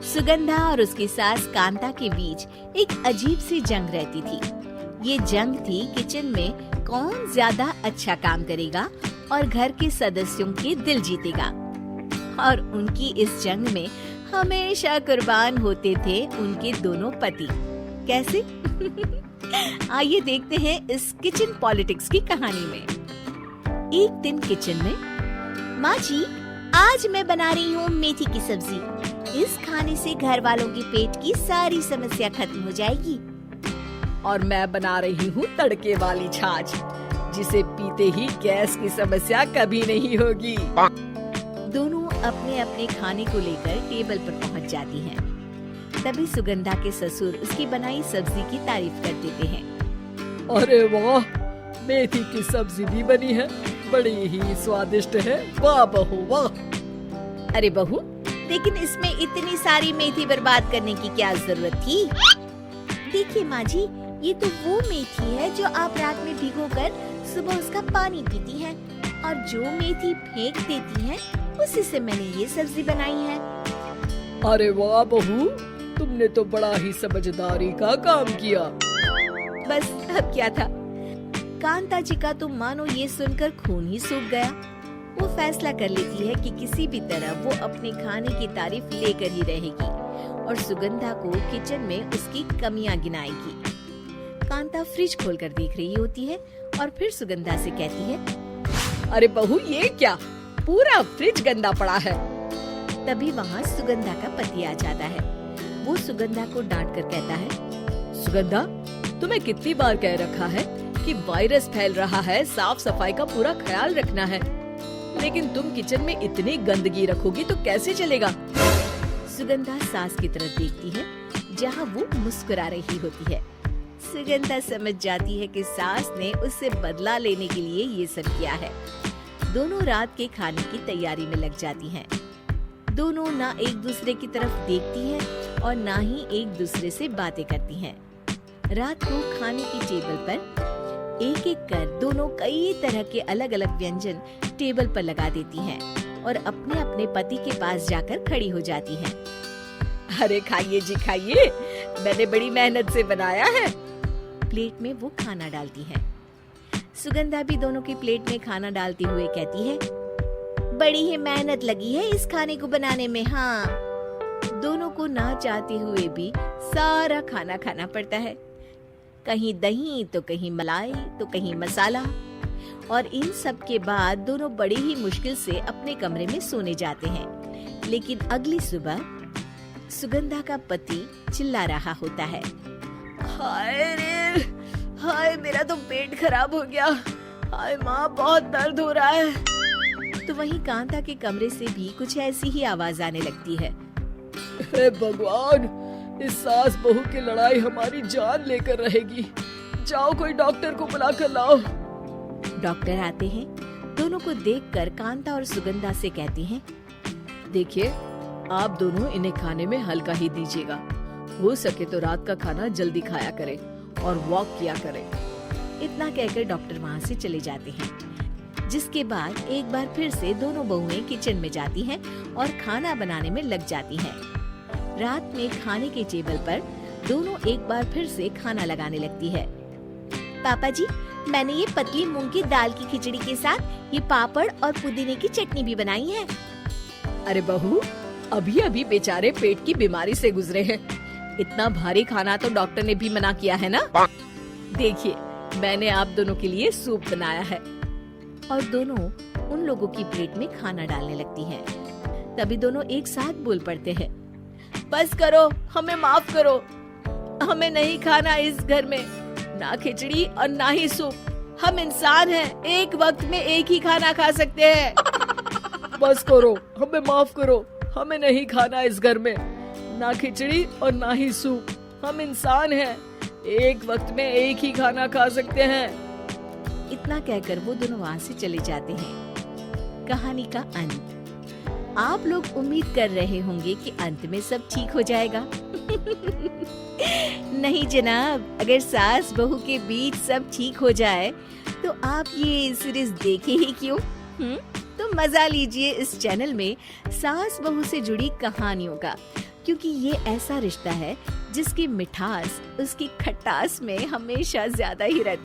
सुगंधा और उसकी सास कांता के बीच एक अजीब सी जंग रहती थी। ये जंग थी किचन में कौन ज्यादा अच्छा काम करेगा और घर के सदस्यों के दिल जीतेगा। और उनकी इस जंग में हमेशा कुर्बान होते थे उनके दोनों पति। कैसे? आइए देखते हैं इस किचन पॉलिटिक्स की कहानी में। एक दिन किचन में, माँ जी, आज मैं बना रही हूँ मेथी की सब्जी। इस खाने से घर वालों के पेट की सारी समस्या खत्म हो जाएगी। और मैं बना रही हूँ तड़के वाली छाछ, जिसे पीते ही गैस की समस्या कभी नहीं होगी। दोनों अपने अपने खाने को लेकर टेबल पर पहुँच जाती हैं। तभी सुगंधा के ससुर उसकी बनाई सब्जी की तारीफ कर देते हैं। अरे वाह, मेथी की सब्जी भी बनी है, बड़ी ही स्वादिष्ट है। वाह बहू वाह। अरे बहू, लेकिन इसमें इतनी सारी मेथी बर्बाद करने की क्या जरूरत थी? देखिए माँ जी, ये तो वो मेथी है जो आप रात में भिगोकर सुबह उसका पानी पीती हैं, और जो मेथी फेंक देती हैं, उसी से मैंने ये सब्जी बनाई है। अरे वाह बहू, तुमने तो बड़ा ही समझदारी का काम किया। बस अब क्या था। कांता जी का तो मानो ये सुनकर खून ही सूख गया। वो फैसला कर लेती है कि किसी भी तरह वो अपने खाने की तारीफ लेकर ही रहेगी और सुगंधा को किचन में उसकी कमियां गिनाएगी। कांता फ्रिज खोलकर देख रही होती है और फिर सुगंधा से कहती है, अरे बहू, ये क्या, पूरा फ्रिज गंदा पड़ा है। तभी वहाँ सुगंधा का पति आ जाता है। वो सुगंधा को डांट कर कहता है, सुगंधा, तुम्हें कितनी बार कह रखा है कि वायरस फैल रहा है, साफ सफाई का पूरा ख्याल रखना है, लेकिन तुम किचन में इतनी गंदगी रखोगी तो कैसे चलेगा। सुगंधा सास की तरफ देखती है, जहाँ वो मुस्कुरा रही होती है। सुगंधा समझ जाती है कि सास ने उससे बदला लेने के लिए ये सब किया है। दोनों रात के खाने की तैयारी में लग जाती हैं। दोनों ना एक दूसरे की तरफ देखती हैं और ना ही एक दूसरे से बातें करती हैं। रात को खाने की टेबल पर एक एक कर दोनों कई तरह के अलग अलग व्यंजन टेबल पर लगा देती हैं और अपने अपने पति के पास जाकर खड़ी हो जाती हैं। अरे खाइए जी खाइए, मैंने बड़ी मेहनत से बनाया है। प्लेट में वो खाना डालती हैं। सुगंधा भी दोनों की प्लेट में खाना डालते हुए कहती है, बड़ी ही मेहनत लगी है इस खाने को बनाने में। हाँ, दोनों को ना चाहते हुए भी सारा खाना खाना पड़ता है। कहीं दही तो कहीं मलाई तो कहीं मसाला। और इन सब के बाद दोनों बड़ी ही मुश्किल से अपने कमरे में सोने जाते हैं। लेकिन अगली सुबह सुगंधा का पति चिल्ला रहा होता है, हाय रे, हाय मेरा तो पेट खराब हो गया। हाय माँ, बहुत दर्द हो रहा है। तो वहीं कांता के कमरे से भी कुछ ऐसी ही आवाज आने लगती है। हे भगवान, इस सास बहू की लड़ाई हमारी जान लेकर रहेगी। जाओ कोई डॉक्टर को बुला कर लाओ। डॉक्टर आते हैं। दोनों को देखकर कांता और सुगंधा से कहती हैं, देखिए, आप दोनों इन्हें खाने में हल्का ही दीजिएगा। हो सके तो रात का खाना जल्दी खाया करें और वॉक किया करें। इतना कहकर डॉक्टर वहाँ से चले जाते हैं। जिसके बाद एक बार फिर से दोनों बहुएं किचन में जाती हैं और खाना बनाने में लग जाती हैं। रात में खाने के टेबल पर दोनों एक बार फिर से खाना लगाने लगती है। पापा जी, मैंने ये पतली मूंग की दाल की खिचड़ी के साथ ये पापड़ और पुदीने की चटनी भी बनाई है। अरे बहू, अभी अभी बेचारे पेट की बीमारी से गुजरे हैं। इतना भारी खाना तो डॉक्टर ने भी मना किया है ना। देखिए, मैंने आप दोनों के लिए सूप बनाया है। और दोनों उन लोगों की प्लेट में खाना डालने लगती हैं। तभी दोनों एक साथ बोल पड़ते हैं, बस करो, हमें माफ करो। हमें नहीं खाना इस घर में, ना खिचड़ी और ना ही सूप। हम इंसान हैं, एक वक्त में एक ही खाना खा सकते हैं। बस करो, हमें माफ करो। हमें नहीं खाना इस घर में, ना खिचड़ी और ना ही सूप। हम इंसान हैं, एक वक्त में एक ही खाना खा सकते हैं। इतना कहकर वो दोनों वहाँ से चले जाते हैं। कहानी का अंत। आप लोग उम्मीद कर रहे होंगे कि अंत में सब ठीक हो जाएगा। नहीं जनाब, अगर सास बहू के बीच सब ठीक हो जाए तो आप ये सीरीज देखे ही क्यों? तो मजा लीजिए इस चैनल में सास बहू से जुड़ी कहानियों का, क्योंकि ये ऐसा रिश्ता है जिसकी मिठास उसकी खटास में हमेशा ज्यादा ही रहती है।